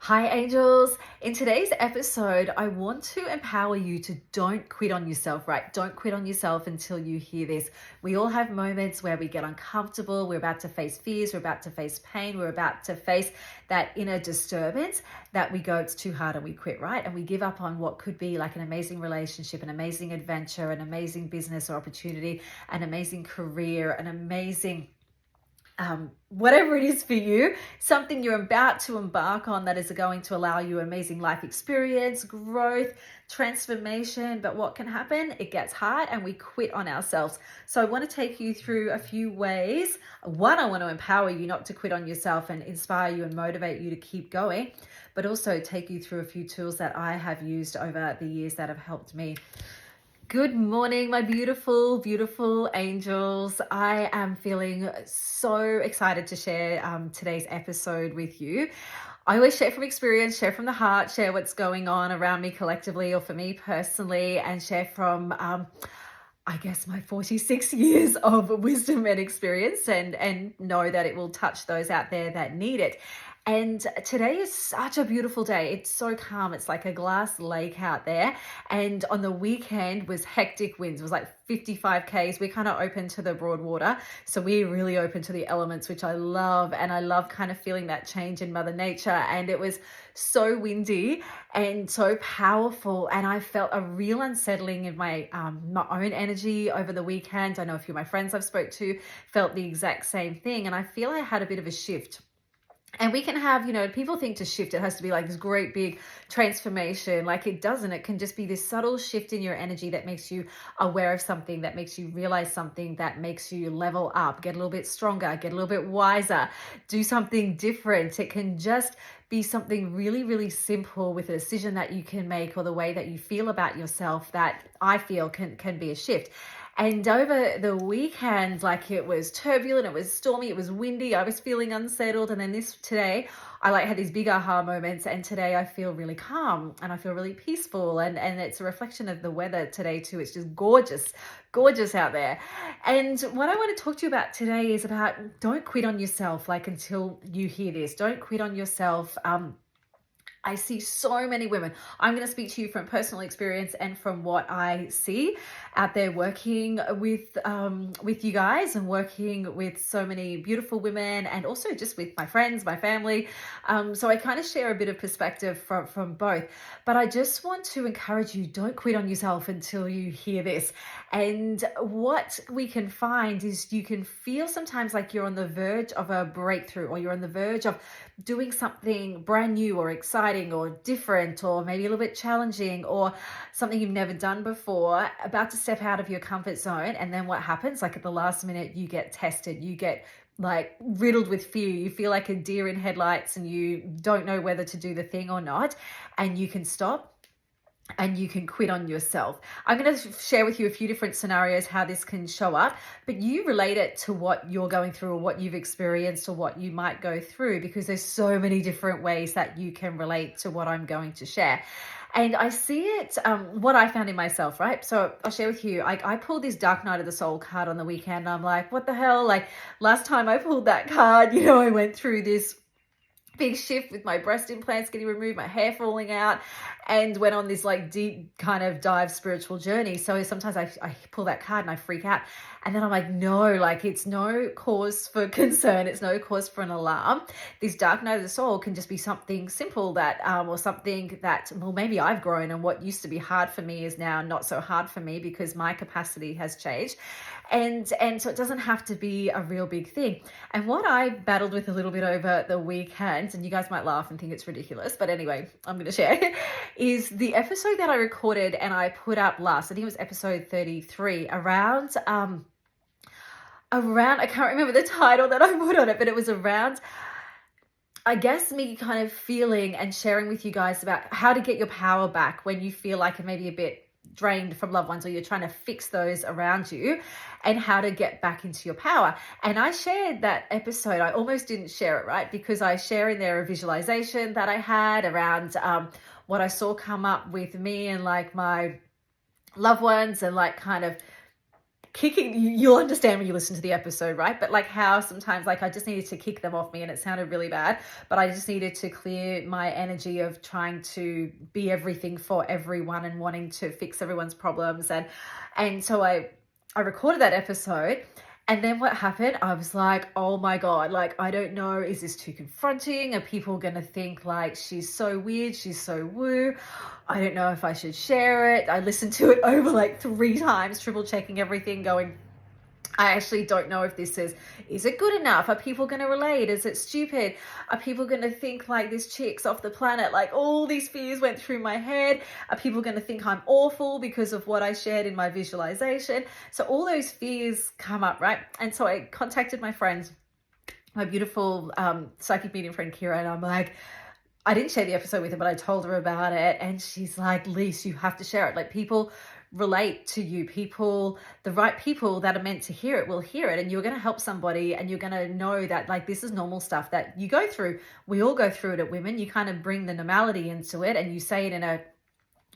Hi, angels. In today's episode, I want to empower you to don't quit on yourself, right? Don't quit on yourself until you hear this. We all have moments where we get uncomfortable. We're about to face fears. We're about to face pain. We're about to face that inner disturbance that we go, it's too hard, and we quit, right? And we give up on what could be like an amazing relationship, an amazing adventure, an amazing business or opportunity, an amazing career, an amazing whatever it is for you, something you're about to embark on that is going to allow you amazing life experience, growth, transformation. But what can happen? It gets hard and we quit on ourselves. So I want to take you through a few ways. One, I want to empower you not to quit on yourself and inspire you and motivate you to keep going, but also take you through a few tools that I have used over the years that have helped me. Good morning, my beautiful, beautiful angels. I am feeling so excited to share today's episode with you. I always share from experience, share from the heart, share what's going on around me collectively or for me personally, and share from, I guess, my 46 years of wisdom and experience, and know that it will touch those out there that need it. And today is such a beautiful day. It's so calm. It's like a glass lake out there. And on the weekend was hectic winds. It was like 55 Ks. We're kind of open to the broad water. So we're really open to the elements, which I love. And I love kind of feeling that change in Mother Nature. And it was so windy and so powerful. And I felt a real unsettling in my own energy over the weekend. I know a few of my friends I've spoke to felt the exact same thing. And I feel I had a bit of a shift. And we can have, people think to shift, it has to be like this great big transformation. Like it doesn't. It can just be this subtle shift in your energy that makes you aware of something, that makes you realize something, that makes you level up, get a little bit stronger, get a little bit wiser, do something different. It can just be something really, really simple with a decision that you can make or the way that you feel about yourself that I feel can be a shift. And over the weekend, like it was turbulent, it was stormy, it was windy, I was feeling unsettled. And then today, I had these big aha moments. And today I feel really calm and I feel really peaceful. And it's a reflection of the weather today too. It's just gorgeous, gorgeous out there. And what I want to talk to you about today is about don't quit on yourself, like until you hear this. Don't quit on yourself. I see so many women. I'm going to speak to you from personal experience and from what I see out there working with you guys and working with so many beautiful women, and also just with my friends, my family. So I kind of share a bit of perspective from both. But I just want to encourage you, don't quit on yourself until you hear this. And what we can find is you can feel sometimes like you're on the verge of a breakthrough, or you're on the verge of doing something brand new or exciting or different, or maybe a little bit challenging, or something you've never done before, about to step out of your comfort zone. And then what happens? Like at the last minute, you get tested, you get like riddled with fear. You feel like a deer in headlights and you don't know whether to do the thing or not. And you can stop and you can quit on yourself. I'm going to share with you a few different scenarios how this can show up, but you relate it to what you're going through or what you've experienced or what you might go through, because there's so many different ways that you can relate to what I'm going to share. And I see it, what I found in myself, right? So I'll share with you, I pulled this Dark Night of the Soul card on the weekend. I'm like, what the hell? Like last time I pulled that card, I went through this big shift with my breast implants getting removed, my hair falling out, and went on this like deep kind of dive spiritual journey. So sometimes I pull that card and I freak out. And then I'm like, no, like it's no cause for concern. It's no cause for an alarm. This Dark Night of the Soul can just be something simple that, or something that, well, maybe I've grown and what used to be hard for me is now not so hard for me because my capacity has changed. And so it doesn't have to be a real big thing. And what I battled with a little bit over the weekend, and you guys might laugh and think it's ridiculous, but anyway, I'm going to share, is the episode that I recorded and I put up last. I think it was episode 33, around, I can't remember the title that I put on it, but it was around, I guess, me kind of feeling and sharing with you guys about how to get your power back when you feel like it may be a bit drained from loved ones, or you're trying to fix those around you, and how to get back into your power. And I shared that episode. I almost didn't share it, right? Because I share in there a visualization that I had around what I saw come up with me and like my loved ones, and like kind of kicking, you'll understand when you listen to the episode, right? But like how sometimes like I just needed to kick them off me and it sounded really bad, but I just needed to clear my energy of trying to be everything for everyone and wanting to fix everyone's problems. And so I recorded that episode. And then what happened, I was like, oh my God, like, I don't know, is this too confronting? Are people going to think like she's so weird, she's so woo? I don't know if I should share it. I listened to it over like 3 times, triple checking everything, going, I actually don't know if this is it good enough? Are people going to relate? Is it stupid? Are people going to think like this chick's off the planet? Like all these fears went through my head. Are people going to think I'm awful because of what I shared in my visualization? So all those fears come up, right? And so I contacted my friends, my beautiful psychic medium friend Kira, and I'm like, I didn't share the episode with her, but I told her about it. And she's like, Lise, you have to share it. Like people relate to you. People, the right people that are meant to hear it will hear it, and you're going to help somebody, and you're going to know that like this is normal stuff that you go through. We all go through it at Women. You kind of bring the normality into it and you say it in a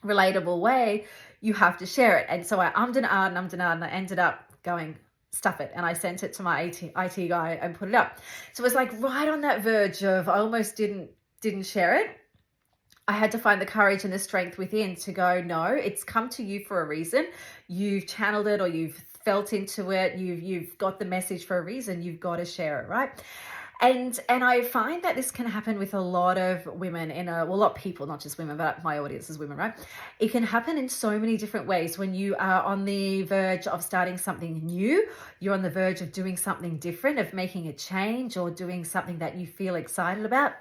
relatable way. You have to share it. And so I ummed and I ended up going, stuff it. And I sent it to my IT guy and put it up. So it was like right on that verge of I almost didn't share it. I had to find the courage and the strength within to go, no, it's come to you for a reason. You've channeled it or you've felt into it. You've got the message for a reason. You've got to share it, right? And I find that this can happen with a lot of women a lot of people, not just women, but my audience is women, right? It can happen in so many different ways. When you are on the verge of starting something new, you're on the verge of doing something different, of making a change or doing something that you feel excited about.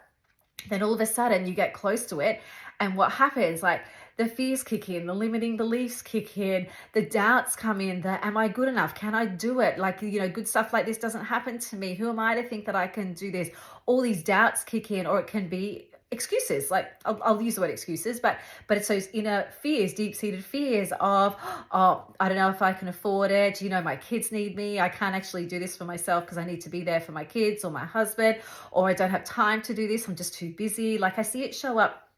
Then all of a sudden you get close to it, and what happens, like the fears kick in, the limiting beliefs kick in, the doubts come in, the am I good enough? Can I do it? Like, good stuff like this doesn't happen to me. Who am I to think that I can do this? All these doubts kick in, or it can be excuses. Like I'll use the word excuses, but it's those inner fears, deep-seated fears of, oh, I don't know if I can afford it. My kids need me. I can't actually do this for myself because I need to be there for my kids or my husband, or I don't have time to do this. I'm just too busy. Like I see it show up.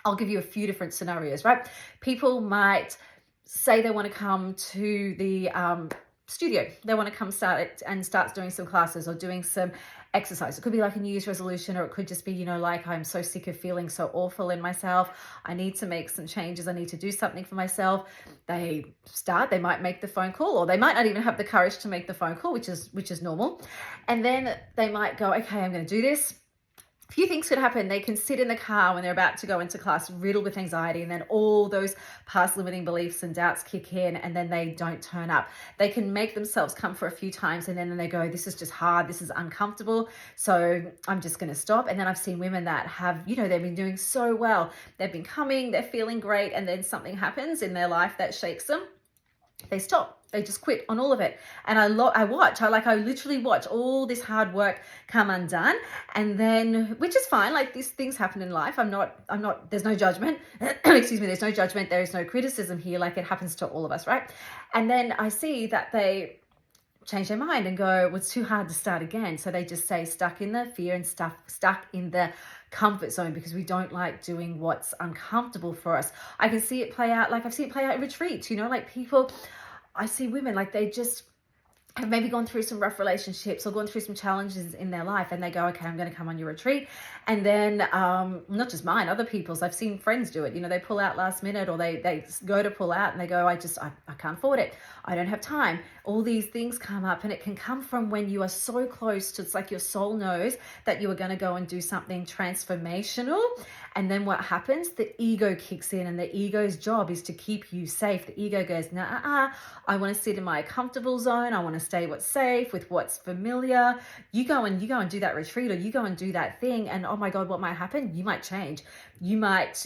I'll give you a few different scenarios, right? People might say they want to come to the studio. They want to come start doing some classes or doing some exercise. It could be like a New Year's resolution, or it could just be, like I'm so sick of feeling so awful in myself. I need to make some changes. I need to do something for myself. They might make the phone call, or they might not even have the courage to make the phone call, which is normal. And then they might go, okay, I'm going to do this. A few things could happen. They can sit in the car when they're about to go into class riddled with anxiety, and then all those past limiting beliefs and doubts kick in, and then they don't turn up. They can make themselves come for a few times, and then they go, this is just hard, this is uncomfortable, so I'm just going to stop. And then I've seen women that have, they've been doing so well. They've been coming, they're feeling great, and then something happens in their life that shakes them. They stop. They just quit on all of it. And I literally watch all this hard work come undone. And then, which is fine. Like these things happen in life. I'm not, there's no judgment. Excuse me. There's no judgment. There is no criticism here. Like it happens to all of us, right? And then I see that they change their mind and go, well, it's too hard to start again. So they just stay stuck in the fear and stuck in the comfort zone because we don't like doing what's uncomfortable for us. I can see it play out. Like I've seen it play out in retreats, like people, I see women, like they just have maybe gone through some rough relationships or gone through some challenges in their life, and they go, okay, I'm going to come on your retreat. And then not just mine, other people's, I've seen friends do it. They pull out last minute, or they go to pull out and they go, I can't afford it. I don't have time. All these things come up, and it can come from when you are so close to, it's like your soul knows that you are going to go and do something transformational. And then what happens? The ego kicks in, and the ego's job is to keep you safe. The ego goes, nah, I want to sit in my comfortable zone. I want to stay what's safe with what's familiar. You go and do that retreat, or you go and do that thing. And oh my God, what might happen? You might change. You might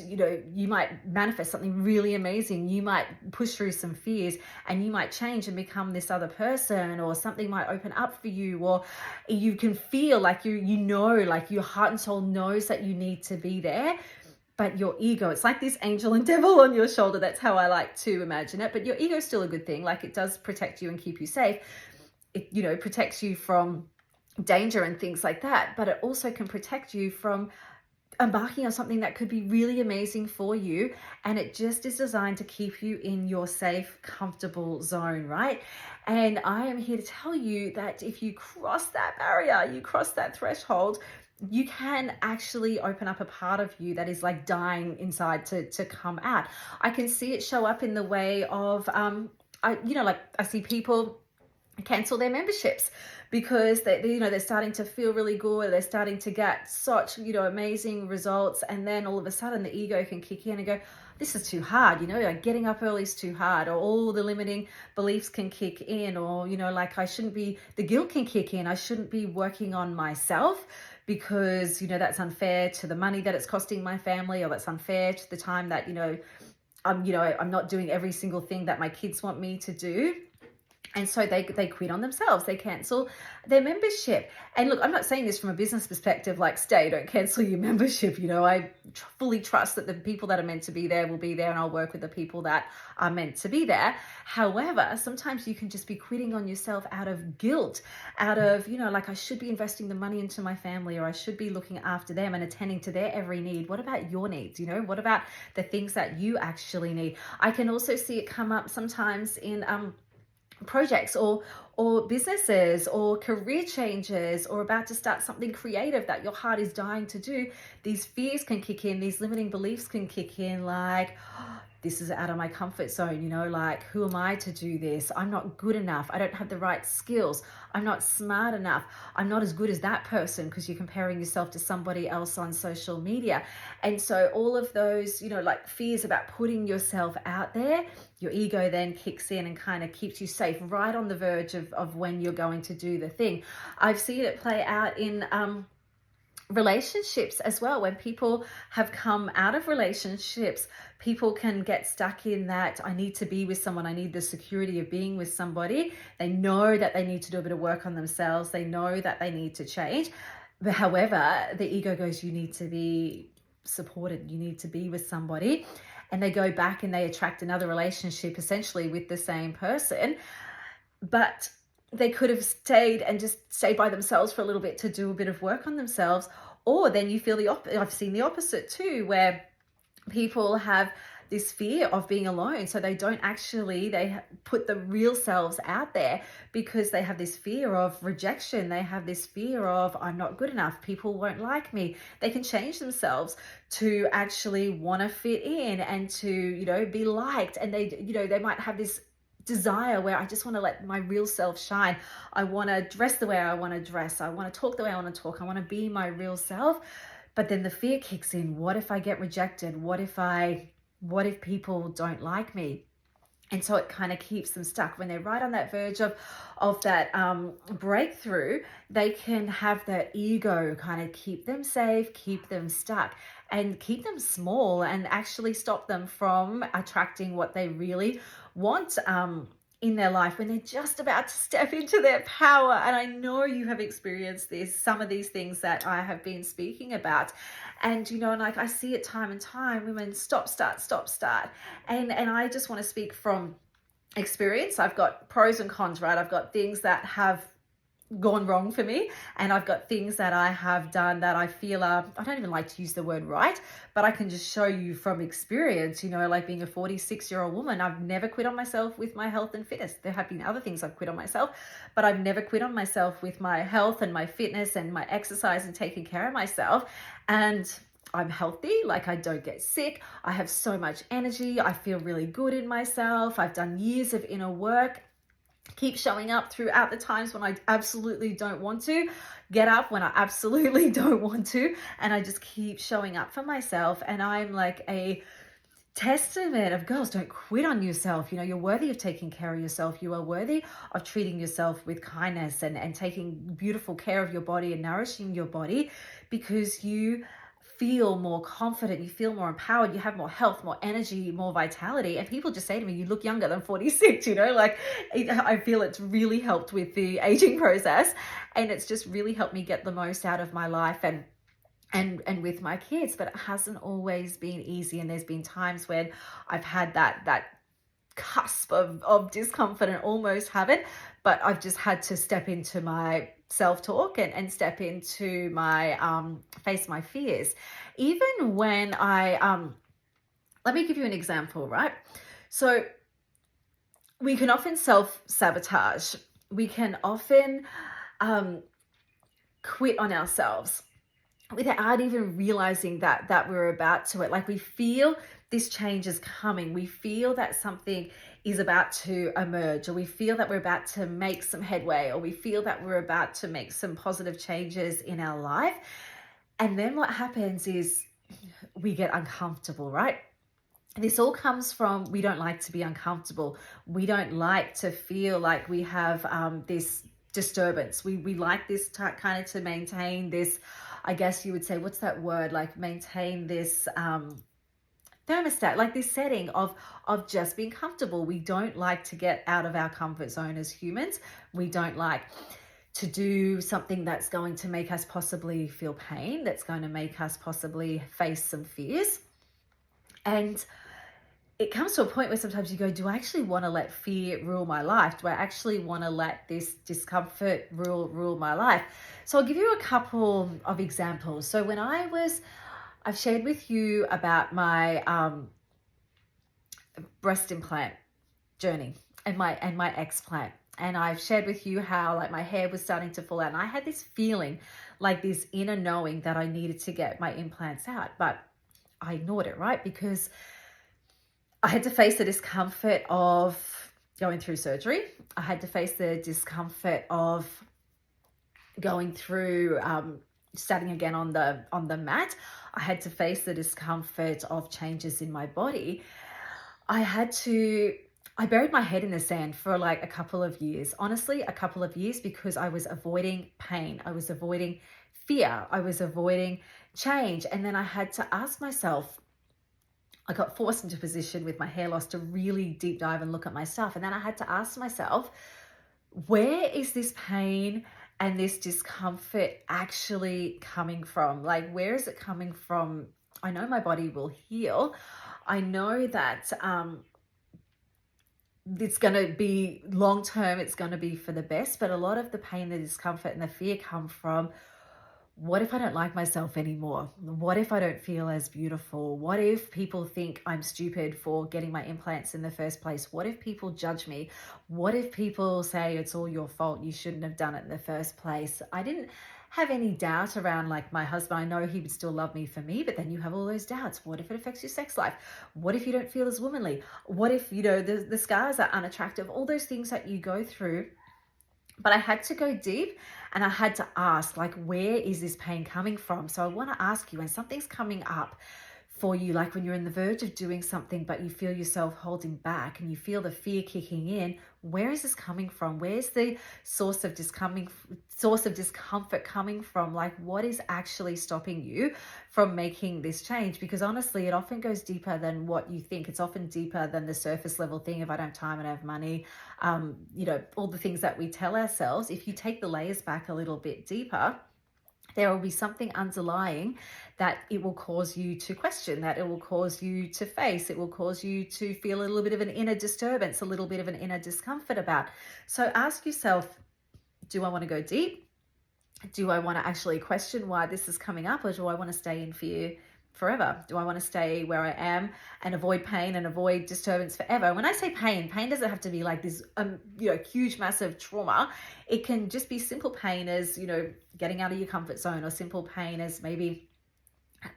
manifest something really amazing. You might push through some fears, and you might change and become this other person, or something might open up for you, or you can feel like like your heart and soul knows that you need to be there. But your ego, it's like this angel and devil on your shoulder. That's how I like to imagine it. But your ego is still a good thing. Like it does protect you and keep you safe. It protects you from danger and things like that. But it also can protect you from embarking on something that could be really amazing for you, and it just is designed to keep you in your safe, comfortable zone, right? And I am here to tell you that if you cross that barrier, you cross that threshold, you can actually open up a part of you that is like dying inside to come out. I can see it show up in the way of I see people cancel their memberships because they're starting to feel really good, they're starting to get such amazing results, and then all of a sudden the ego can kick in and go, this is too hard, like getting up early is too hard, or all the limiting beliefs can kick in, or like the guilt can kick in, I shouldn't be working on myself because that's unfair to the money that it's costing my family, or that's unfair to the time that I'm not doing every single thing that my kids want me to do. And so they quit on themselves. They cancel their membership. And look, I'm not saying this from a business perspective, like don't cancel your membership. I fully trust that the people that are meant to be there will be there, and I'll work with the people that are meant to be there. However, sometimes you can just be quitting on yourself out of guilt, out of, like I should be investing the money into my family, or I should be looking after them and attending to their every need. What about your needs? What about the things that you actually need? I can also see it come up sometimes in, projects or businesses or career changes, or about to start something creative that your heart is dying to do. These fears can kick in, these limiting beliefs can kick in, like, oh, this is out of my comfort zone, like, who am I to do this? I'm not good enough. I don't have the right skills. I'm not smart enough. I'm not as good as that person, because you're comparing yourself to somebody else on social media. And so all of those, like fears about putting yourself out there, your ego then kicks in and kind of keeps you safe right on the verge of when you're going to do the thing. I've seen it play out in relationships as well. When people have come out of relationships, people can get stuck in that, I need to be with someone, I need the security of being with somebody. They know that they need to do a bit of work on themselves, they know that they need to change, but however, the ego goes, you need to be supported, you need to be with somebody. And they go back and they attract another relationship essentially with the same person, but they could have stayed by themselves for a little bit to do a bit of work on themselves. Or then you feel I've seen the opposite too, where people have this fear of being alone. So they put the real selves out there because they have this fear of rejection. They have this fear of, I'm not good enough, people won't like me. They can change themselves to actually want to fit in and to, be liked. And they might have this desire where I just want to let my real self shine. I want to dress the way I want to dress. I want to talk the way I want to talk. I want to be my real self. But then the fear kicks in. What if I get rejected? What if people don't like me? And so it kind of keeps them stuck. When they're right on that verge of that breakthrough, they can have that ego kind of keep them safe, keep them stuck, and keep them small, and actually stop them from attracting what they really want in their life when they're just about to step into their power. And I know you have experienced some of these things that I have been speaking about. And, like I see it time and time, women stop, start. And I just want to speak from experience. I've got pros and cons, right? I've got things that have gone wrong for me, and I've got things that I have done that I feel I don't even like to use the word right, but I can just show you from experience, like being a 46-year-old woman, I've never quit on myself with my health and fitness. There have been other things I've quit on myself, but I've never quit on myself with my health and my fitness and my exercise and taking care of myself. And I'm healthy, like I don't get sick. I have so much energy. I feel really good in myself. I've done years of inner work. Keep showing up throughout the times when I absolutely don't want to, get up when I absolutely don't want to, and I just keep showing up for myself. And I'm like a testament of, girls, don't quit on yourself. You're worthy of taking care of yourself. You are worthy of treating yourself with kindness and taking beautiful care of your body and nourishing your body, because you feel more confident, you feel more empowered, you have more health, more energy, more vitality. And people just say to me, you look younger than 46, I feel it's really helped with the aging process, and it's just really helped me get the most out of my life and with my kids. But it hasn't always been easy, and there's been times when I've had that cusp of discomfort and almost have it, but I've just had to step into my self-talk and step into my face my fears. Even when let me give you an example, right? So we can often self-sabotage. We can often quit on ourselves without even realizing that we're about to it. Like, we feel this change is coming. We feel that something is about to emerge, or we feel that we're about to make some headway, or we feel that we're about to make some positive changes in our life. And then what happens is we get uncomfortable, right? This all comes from, we don't like to be uncomfortable. We don't like to feel like we have this disturbance. We like this kind of to maintain this, I guess you would say, what's that word? Like, maintain this thermostat, like this setting of just being comfortable. We don't like to get out of our comfort zone as humans. We don't like to do something that's going to make us possibly feel pain, that's going to make us possibly face some fears. And it comes to a point where sometimes you go, do I actually want to let fear rule my life? Do I actually want to let this discomfort rule my life? So I'll give you a couple of examples. So when I've shared with you about my breast implant journey and my explant. And I've shared with you how, like, my hair was starting to fall out. And I had this feeling, like this inner knowing, that I needed to get my implants out. But I ignored it, right? Because I had to face the discomfort of going through surgery. I had to face the discomfort of going through starting again on the mat. I had to face the discomfort of changes in my body. I buried my head in the sand for like a couple of years. Honestly, a couple of years, because I was avoiding pain. I was avoiding fear. I was avoiding change. And then I had to ask myself, I got forced into a position with my hair loss to really deep dive and look at my stuff. And then I had to ask myself, where is this pain and this discomfort actually coming from? Like, where is it coming from? I know my body will heal. I know that it's going to be long term, it's going to be for the best. But a lot of the pain, the discomfort, and the fear come from, what if I don't like myself anymore? What if I don't feel as beautiful? What if people think I'm stupid for getting my implants in the first place? What if people judge me? What if people say it's all your fault, you shouldn't have done it in the first place? I didn't have any doubt around, like, my husband. I know he would still love me for me, but then you have all those doubts. What if it affects your sex life? What if you don't feel as womanly? What if, the scars are unattractive? All those things that you go through. But I had to go deep, and I had to ask, like, where is this pain coming from? So I want to ask you, when something's coming up for you, like when you're in the verge of doing something, but you feel yourself holding back and you feel the fear kicking in, where is this coming from? Where's the source of discomfort coming from? Like, what is actually stopping you from making this change? Because honestly, it often goes deeper than what you think. It's often deeper than the surface level thing. If I don't have time, I don't have money, all the things that we tell ourselves. If you take the layers back a little bit deeper, there will be something underlying that it will cause you to question, that it will cause you to face, it will cause you to feel a little bit of an inner disturbance, a little bit of an inner discomfort about. So ask yourself, do I want to go deep? Do I want to actually question why this is coming up, or do I want to stay in fear forever? Do I want to stay where I am and avoid pain and avoid disturbance forever? When I say pain doesn't have to be like this, huge, massive trauma. It can just be simple pain as, getting out of your comfort zone, or simple pain as maybe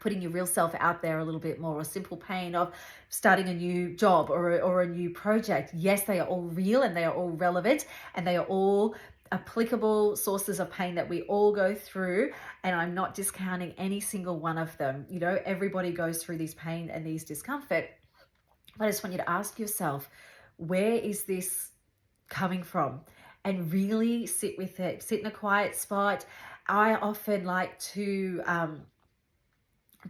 putting your real self out there a little bit more, or simple pain of starting a new job or a new project. Yes, they are all real, and they are all relevant, and they are all applicable sources of pain that we all go through. And I'm not discounting any single one of them. Everybody goes through these pain and these discomfort. But I just want you to ask yourself, where is this coming from? And really sit with it. Sit in a quiet spot. I often like to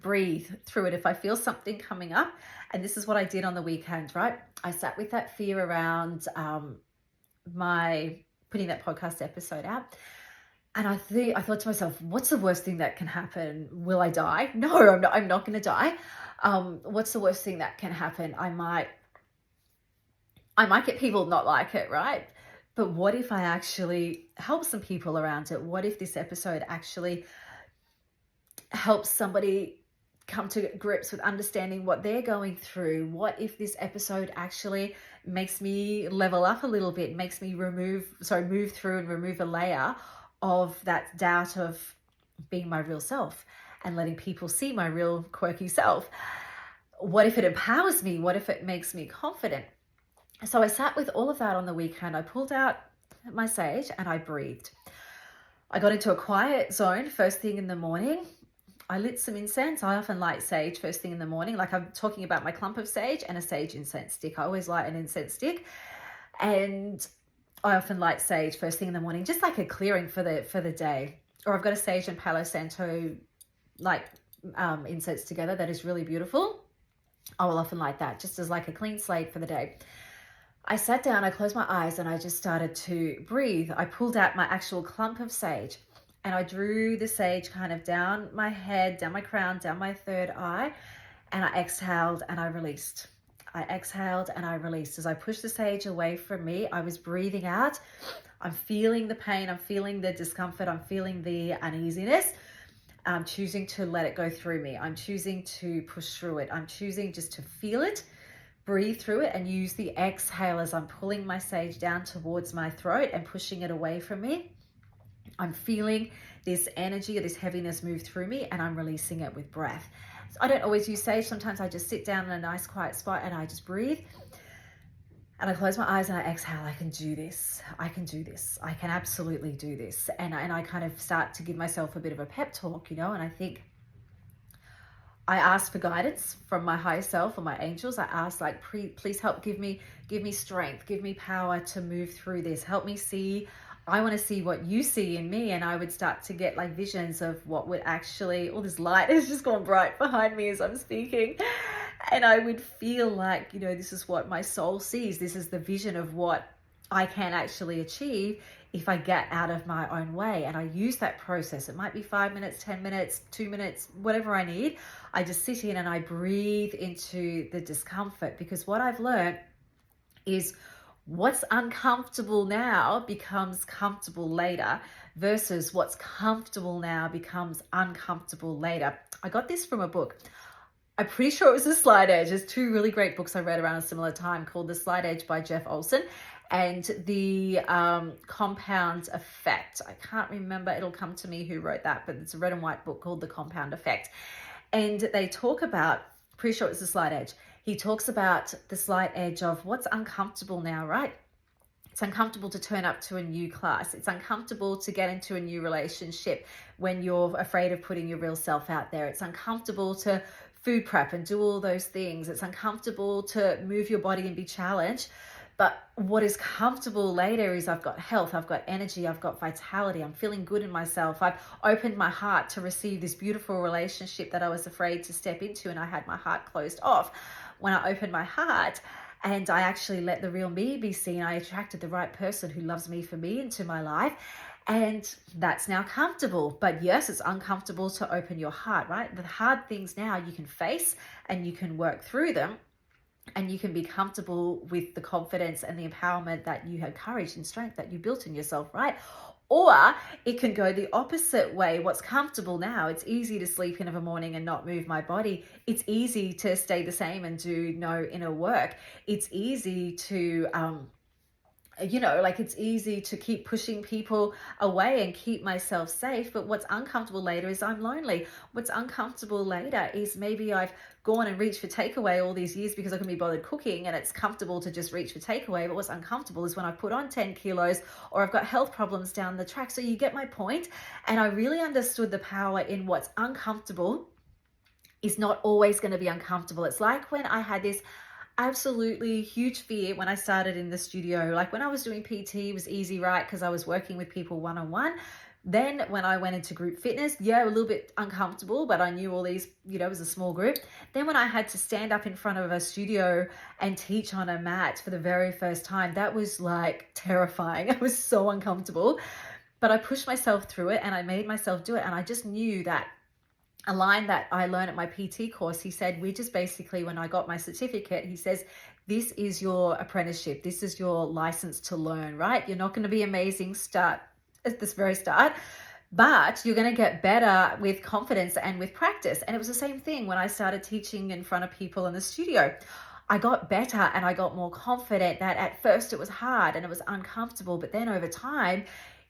breathe through it if I feel something coming up. And this is what I did on the weekend, right? I sat with that fear around my putting that podcast episode out. And I thought to myself, what's the worst thing that can happen? Will I die? No, I'm not going to die. What's the worst thing that can happen? I might get people not like it, right? But what if I actually help some people around it? What if this episode actually helps somebody come to grips with understanding what they're going through? What if this episode actually makes me level up a little bit, makes me move through and remove a layer of that doubt of being my real self and letting people see my real quirky self? What if it empowers me? What if it makes me confident? So I sat with all of that on the weekend. I pulled out my sage and I breathed. I got into a quiet zone first thing in the morning. I lit some incense. I often light sage first thing in the morning. Like, I'm talking about my clump of sage and a sage incense stick. I always light an incense stick. And I often light sage first thing in the morning, just like a clearing for the day. Or I've got a sage and Palo Santo incense together that is really beautiful. I will often light that just as like a clean slate for the day. I sat down, I closed my eyes, and I just started to breathe. I pulled out my actual clump of sage and I drew the sage kind of down my head, down my crown, down my third eye, and I exhaled and I released. I exhaled and I released. As I pushed the sage away from me, I was breathing out. I'm feeling the pain, I'm feeling the discomfort, I'm feeling the uneasiness. I'm choosing to let it go through me. I'm choosing to push through it. I'm choosing just to feel it, breathe through it, and use the exhale as I'm pulling my sage down towards my throat and pushing it away from me. I'm feeling this energy or this heaviness move through me, and I'm releasing it with breath. So I don't always use sage. Sometimes I just sit down in a nice quiet spot and I just breathe. And I close my eyes and I exhale. I can do this. I can do this. I can absolutely do this. And I kind of start to give myself a bit of a pep talk, and I think I asked for guidance from my higher self or my angels. I asked, like, please help give me strength, give me power to move through this. Help me see. I want to see what you see in me. And I would start to get like visions of what would actually, all this light has just gone bright behind me as I'm speaking. And I would feel like, this is what my soul sees. This is the vision of what I can actually achieve if I get out of my own way. And I use that process. It might be 5 minutes, 10 minutes, 2 minutes, whatever I need. I just sit in and I breathe into the discomfort, because what I've learned is what's uncomfortable now becomes comfortable later, versus what's comfortable now becomes uncomfortable later. I got this from a book. I'm pretty sure it was The Slight Edge. There's 2 really great books I read around a similar time called The Slight Edge by Jeff Olson and The Compound Effect. I can't remember, it'll come to me who wrote that, but it's a red and white book called The Compound Effect. And they talk about, pretty sure it's The Slight Edge. He talks about the slight edge of what's uncomfortable now, right? It's uncomfortable to turn up to a new class. It's uncomfortable to get into a new relationship when you're afraid of putting your real self out there. It's uncomfortable to food prep and do all those things. It's uncomfortable to move your body and be challenged. But what is comfortable later is I've got health, I've got energy, I've got vitality, I'm feeling good in myself. I've opened my heart to receive this beautiful relationship that I was afraid to step into, and I had my heart closed off. When I opened my heart and I actually let the real me be seen, I attracted the right person who loves me for me into my life. And that's now comfortable. But yes, it's uncomfortable to open your heart, right? The hard things now you can face and you can work through them. And you can be comfortable with the confidence and the empowerment that you had, courage and strength that you built in yourself, right? Or it can go the opposite way. What's comfortable now, it's easy to sleep in of a morning and not move my body. It's easy to stay the same and do no inner work. It's easy to it's easy to keep pushing people away and keep myself safe. But what's uncomfortable later is I'm lonely. What's uncomfortable later is maybe I've gone and reached for takeaway all these years because I couldn't be bothered cooking, and it's comfortable to just reach for takeaway. But what's uncomfortable is when I've put on 10 kilos or I've got health problems down the track. So you get my point? And I really understood the power in what's uncomfortable is not always going to be uncomfortable. It's like when I had this absolutely huge fear when I started in the studio. Like when I was doing PT, it was easy, right? Because I was working with people one-on-one. Then when I went into group fitness, a little bit uncomfortable, but I knew all these, it was a small group. Then when I had to stand up in front of a studio and teach on a mat for the very first time, that was like terrifying. It was so uncomfortable, but I pushed myself through it and I made myself do it. And I just knew that a line that I learned at my PT course. He said, we just basically, when I got my certificate, he says, this is your apprenticeship. This is your license to learn, right? You're not going to be amazing start at this very start, but you're going to get better with confidence and with practice. And it was the same thing when I started teaching in front of people in the studio. I got better and I got more confident. That at first it was hard and it was uncomfortable, but then over time,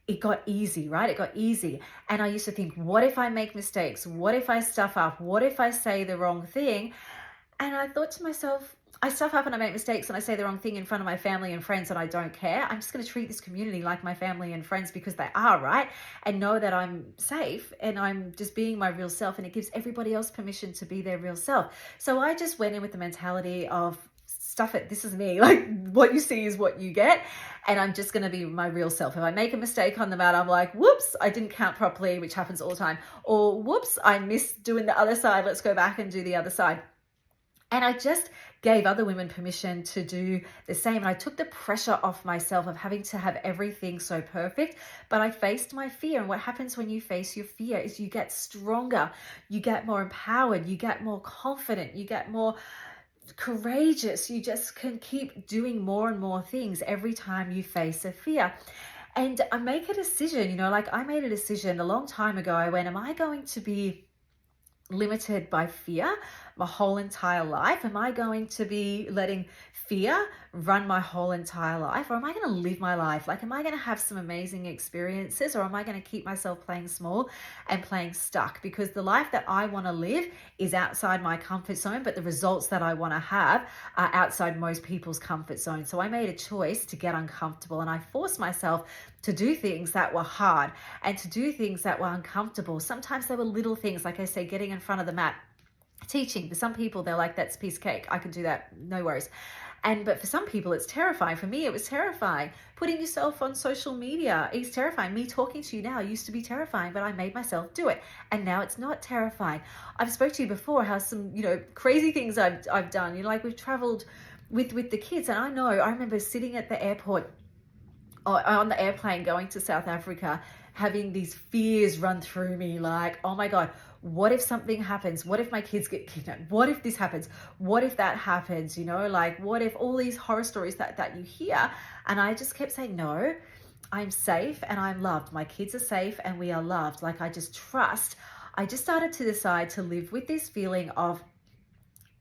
it got easy, right? It got easy. And I used to think, what if I make mistakes? What if I stuff up? What if I say the wrong thing? And I thought to myself, I stuff up and I make mistakes and I say the wrong thing in front of my family and friends and I don't care. I'm just going to treat this community like my family and friends because they are, right? And know that I'm safe and I'm just being my real self, and it gives everybody else permission to be their real self. So I just went in with the mentality of, stuff it, this is me, like what you see is what you get, and I'm just going to be my real self. If I make a mistake on the mat, I'm like, whoops, I didn't count properly, which happens all the time, or whoops, I missed doing the other side, let's go back and do the other side. And I just gave other women permission to do the same. And I took the pressure off myself of having to have everything so perfect, but I faced my fear. And what happens when you face your fear is you get stronger, you get more empowered, you get more confident, you get more courageous. You just can keep doing more and more things every time you face a fear. And I make a decision, like I made a decision a long time ago. I went, am I going to be limited by fear my whole entire life? Am I going to be letting fear run my whole entire life? Or am I going to live my life? Like, am I going to have some amazing experiences, or am I going to keep myself playing small and playing stuck? Because the life that I want to live is outside my comfort zone, but the results that I want to have are outside most people's comfort zone. So I made a choice to get uncomfortable, and I forced myself to do things that were hard and to do things that were uncomfortable. Sometimes they were little things, like I say, getting in front of the mat, teaching. For some people, they're like, that's a piece of cake, I can do that, no worries. But for some people, it's terrifying. For me, it was terrifying. Putting yourself on social media is terrifying. Me talking to you now used to be terrifying, but I made myself do it. And now it's not terrifying. I've spoke to you before how some, crazy things I've done. Like we've traveled with the kids. And I remember sitting at the airport, on the airplane going to South Africa, having these fears run through me, like, oh my God, what if something happens? What if my kids get kidnapped? What if this happens? What if that happens? Like, what if all these horror stories that you hear? And I just kept saying, no, I'm safe and I'm loved. My kids are safe and we are loved. Like, I just started to decide to live with this feeling of,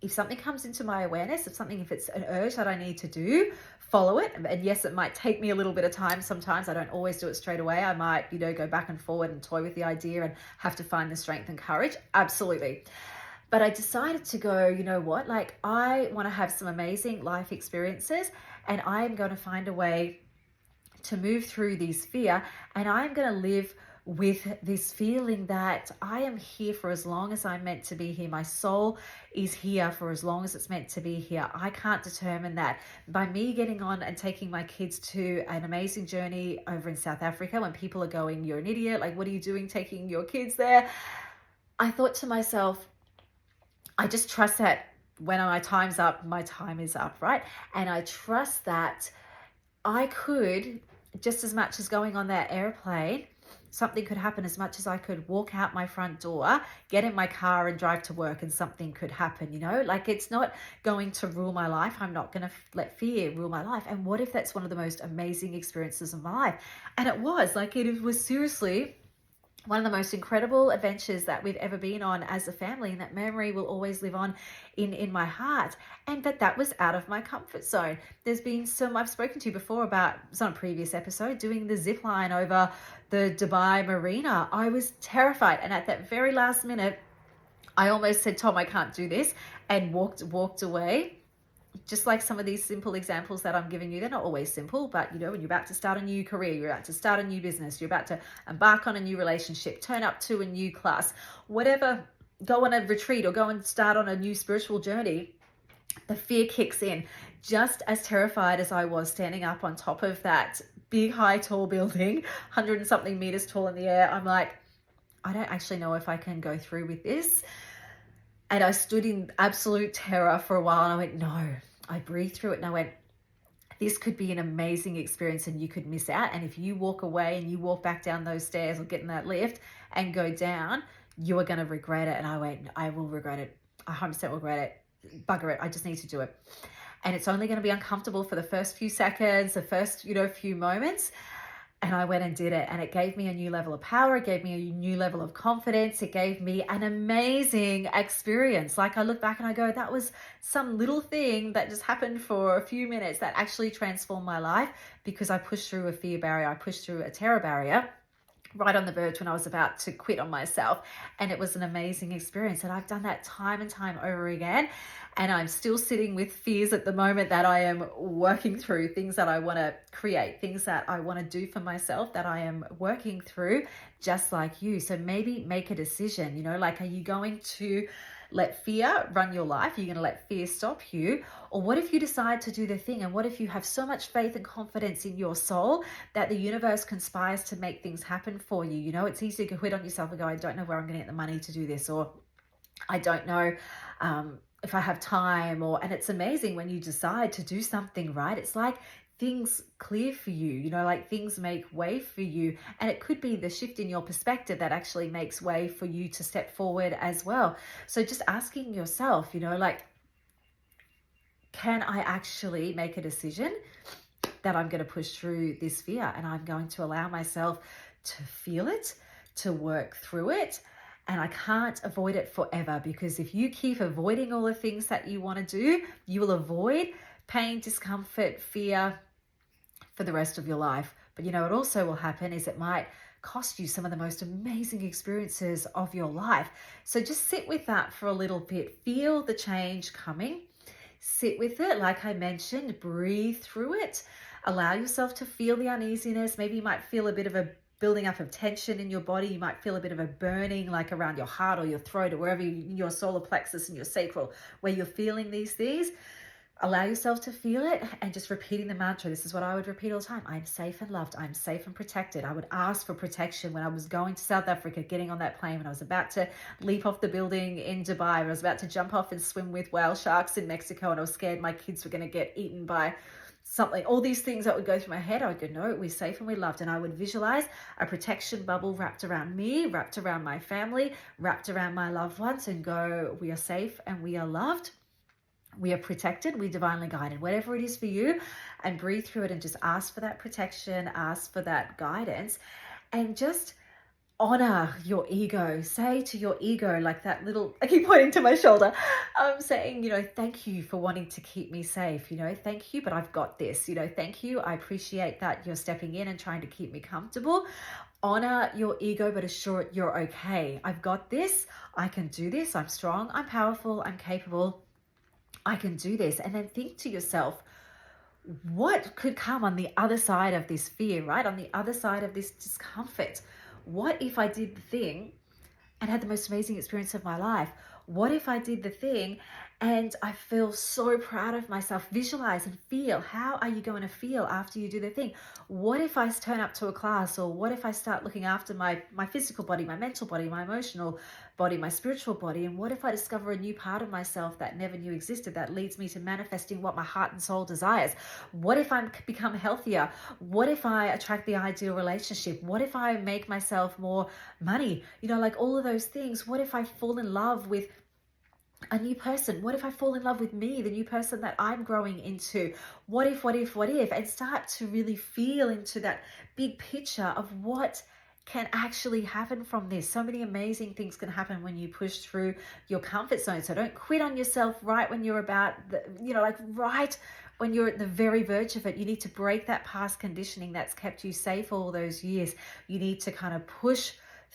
if something comes into my awareness, if it's an urge that I need to do, follow it. And yes, it might take me a little bit of time. Sometimes I don't always do it straight away. I might, go back and forward and toy with the idea and have to find the strength and courage. Absolutely. But I decided to go, you know what, like I want to have some amazing life experiences, and I'm going to find a way to move through this fear, and I'm going to live with this feeling that I am here for as long as I'm meant to be here. My soul is here for as long as it's meant to be here. I can't determine that. By me getting on and taking my kids to an amazing journey over in South Africa, when people are going, you're an idiot, like what are you doing taking your kids there? I thought to myself, I just trust that when my time's up, my time is up, right? And I trust that I could, just as much as going on that airplane, something could happen as much as I could walk out my front door, get in my car and drive to work, and something could happen, like it's not going to rule my life. I'm not going to let fear rule my life. And what if that's one of the most amazing experiences of my life? And it was seriously one of the most incredible adventures that we've ever been on as a family, and that memory will always live on in my heart. And that was out of my comfort zone. There's been I've spoken to you before about, it's on a previous episode, doing the zip line over the Dubai Marina. I was terrified, and at that very last minute, I almost said, Tom, I can't do this, and walked away. Just like some of these simple examples that I'm giving you, they're not always simple, but when you're about to start a new career, you're about to start a new business, you're about to embark on a new relationship, turn up to a new class, whatever, go on a retreat or go and start on a new spiritual journey, the fear kicks in. Just as terrified as I was standing up on top of that big, high, tall building, 100 and something meters tall in the air, I'm like, I don't actually know if I can go through with this. And I stood in absolute terror for a while, and I went, no. I breathed through it, and I went, this could be an amazing experience and you could miss out. And if you walk away and you walk back down those stairs or get in that lift and go down, You are going to regret it. And I went, I will regret it. I 100% will regret it. Bugger it. I just need to do it. And it's only going to be uncomfortable for the first few seconds, the first, few moments. And I went and did it. And it gave me a new level of power. It gave me a new level of confidence. It gave me an amazing experience. Like, I look back and I go, that was some little thing that just happened for a few minutes that actually transformed my life, because I pushed through a fear barrier. I pushed through a terror barrier right on the verge when I was about to quit on myself. And it was an amazing experience. And I've done that time and time over again. And I'm still sitting with fears at the moment that I am working through, things that I want to create, things that I want to do for myself that I am working through, just like you. So maybe make a decision, like, are you going to let fear run your life? Are you going to let fear stop you? Or what if you decide to do the thing? And what if you have so much faith and confidence in your soul that the universe conspires to make things happen for you? It's easy to quit on yourself and go, I don't know where I'm going to get the money to do this, or I don't know if I have time, and it's amazing when you decide to do something, right? It's like things clear for you, like things make way for you. And it could be the shift in your perspective that actually makes way for you to step forward as well. So just asking yourself, like, can I actually make a decision that I'm going to push through this fear, and I'm going to allow myself to feel it, to work through it. And I can't avoid it forever, because if you keep avoiding all the things that you want to do, you will avoid pain, discomfort, fear for the rest of your life. But what also will happen is it might cost you some of the most amazing experiences of your life. So just sit with that for a little bit. Feel the change coming. Sit with it. Like I mentioned, breathe through it. Allow yourself to feel the uneasiness. Maybe you might feel a bit of a building up of tension in your body. You might feel a bit of a burning, like around your heart or your throat or wherever your solar plexus and your sacral, where you're feeling these things. Allow yourself to feel it, and just repeating the mantra. This is what I would repeat all the time. I'm safe and loved. I'm safe and protected. I would ask for protection when I was going to South Africa, getting on that plane, when I was about to leap off the building in Dubai, when I was about to jump off and swim with whale sharks in Mexico, and I was scared my kids were going to get eaten by something. All these things that would go through my head, I would go, no, we're safe and we're loved. And I would visualize a protection bubble wrapped around me, wrapped around my family, wrapped around my loved ones, and go, we are safe and we are loved. We are protected, we're divinely guided, whatever it is for you. And breathe through it and just ask for that protection, ask for that guidance, and just honor your ego. Say to your ego, like that little, I keep pointing to my shoulder, I'm saying, thank you for wanting to keep me safe, thank you, but I've got this, thank you. I appreciate that you're stepping in and trying to keep me comfortable. Honor your ego, but assure it you're okay. I've got this. I can do this. I'm strong. I'm powerful. I'm capable. I can do this. And then think to yourself, what could come on the other side of this fear, right? On the other side of this discomfort? What if I did the thing and had the most amazing experience of my life? What if I did the thing and I feel so proud of myself? Visualize and feel. How are you going to feel after you do the thing? What if I turn up to a class, or what if I start looking after my physical body, my mental body, my emotional body, my spiritual body? And what if I discover a new part of myself that never knew existed, that leads me to manifesting what my heart and soul desires? What if I become healthier? What if I attract the ideal relationship? What if I make myself more money? Like all of those things. What if I fall in love with a new person? What if I fall in love with me, the new person that I'm growing into? What if, and start to really feel into that big picture of what can actually happen from this. So many amazing things can happen when you push through your comfort zone. So don't quit on yourself right when you're about, right when you're at the very verge of it. You need to break that past conditioning that's kept you safe all those years. You need to kind of push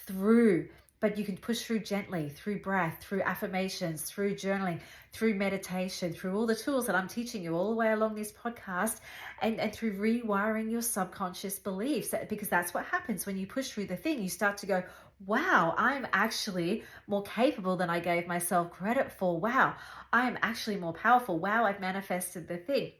through. But you can push through gently, through breath, through affirmations, through journaling, through meditation, through all the tools that I'm teaching you all the way along this podcast, and through rewiring your subconscious beliefs. Because that's what happens when you push through the thing. You start to go, wow, I'm actually more capable than I gave myself credit for. Wow, I'm actually more powerful. Wow, I've manifested the thing.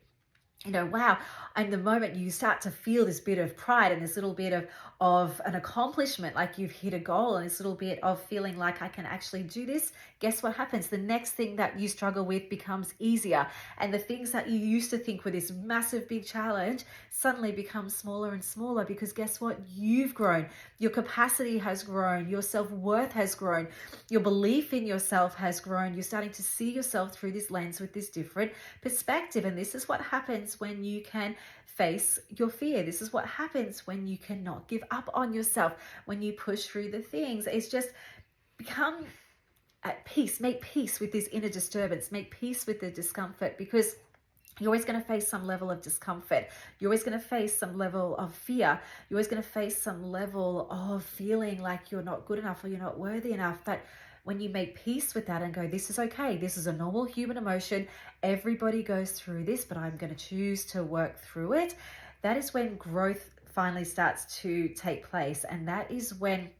Wow. And the moment you start to feel this bit of pride and this little bit of an accomplishment, like you've hit a goal, and this little bit of feeling like I can actually do this, guess what happens? The next thing that you struggle with becomes easier. And the things that you used to think were this massive, big challenge suddenly become smaller and smaller, because guess what? You've grown. Your capacity has grown. Your self-worth has grown. Your belief in yourself has grown. You're starting to see yourself through this lens with this different perspective. And this is what happens when you can face your fear. This is what happens when you cannot give up on yourself, when you push through the things. It's just become at peace. Make peace with this inner disturbance. Make peace with the discomfort, because you're always going to face some level of discomfort. You're always going to face some level of fear. You're always going to face some level of feeling like you're not good enough or you're not worthy enough. But when you make peace with that and go, this is okay, this is a normal human emotion, everybody goes through this, but I'm going to choose to work through it, that is when growth finally starts to take place. And that is when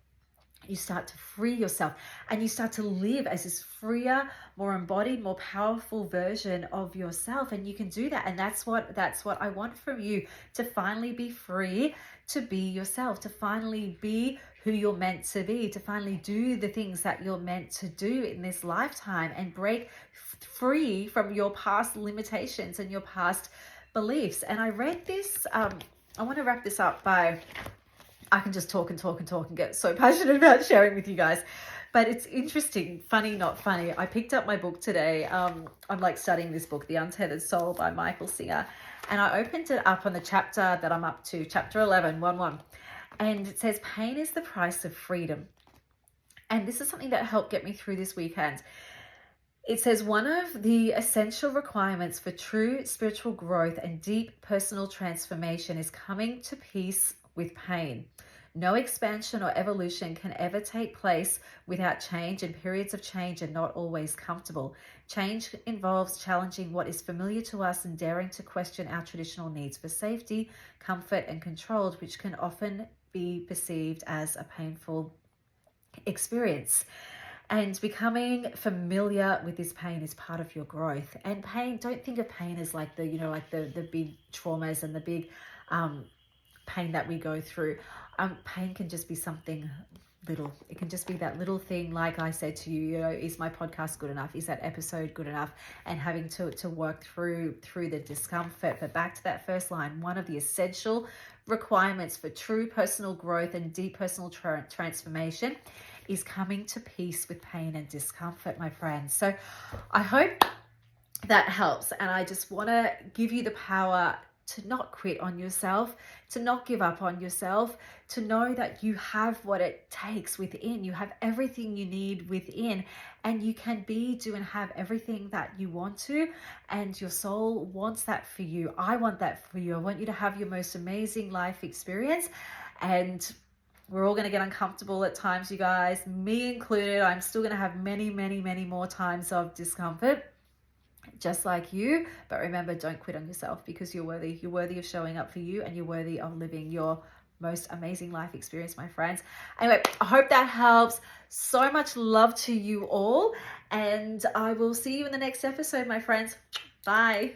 you start to free yourself and you start to live as this freer, more embodied, more powerful version of yourself. And you can do that. And that's what I want from you, to finally be free, to be yourself, to finally be who you're meant to be, to finally do the things that you're meant to do in this lifetime, and break free from your past limitations and your past beliefs. And I read this, I want to wrap this up by, I can just talk and talk and talk and get so passionate about sharing with you guys. But it's interesting, funny, not funny. I picked up my book today. I'm like studying this book, The Untethered Soul by Michael Singer. And I opened it up on the chapter that I'm up to, chapter 11, 1:1. And it says, pain is the price of freedom. And this is something that helped get me through this weekend. It says, one of the essential requirements for true spiritual growth and deep personal transformation is coming to peace with pain. No expansion or evolution can ever take place without change, and periods of change are not always comfortable. Change involves challenging what is familiar to us and daring to question our traditional needs for safety, comfort, and control, which can often be perceived as a painful experience. And becoming familiar with this pain is part of your growth. And pain, don't think of pain as like the, like the big traumas and the big pain that we go through. Pain can just be something little. It can just be that little thing, like I said to you, is my podcast good enough? Is that episode good enough? And having to work through the discomfort. But back to that first line, one of the essential requirements for true personal growth and deep personal transformation is coming to peace with pain and discomfort, my friends. So I hope that helps. And I just want to give you the power to not quit on yourself, to not give up on yourself, to know that you have what it takes within. You have everything you need within, and you can do and have everything that you want to, and your soul wants that for you. I want that for you. I want you to have your most amazing life experience, and we're all going to get uncomfortable at times, you guys, me included. I'm still going to have many, many, many more times of discomfort, just like you. But remember, don't quit on yourself, because you're worthy. You're worthy of showing up for you, and you're worthy of living your most amazing life experience, my friends. Anyway, I hope that helps. So much love to you all, and I will see you in the next episode, my friends. Bye.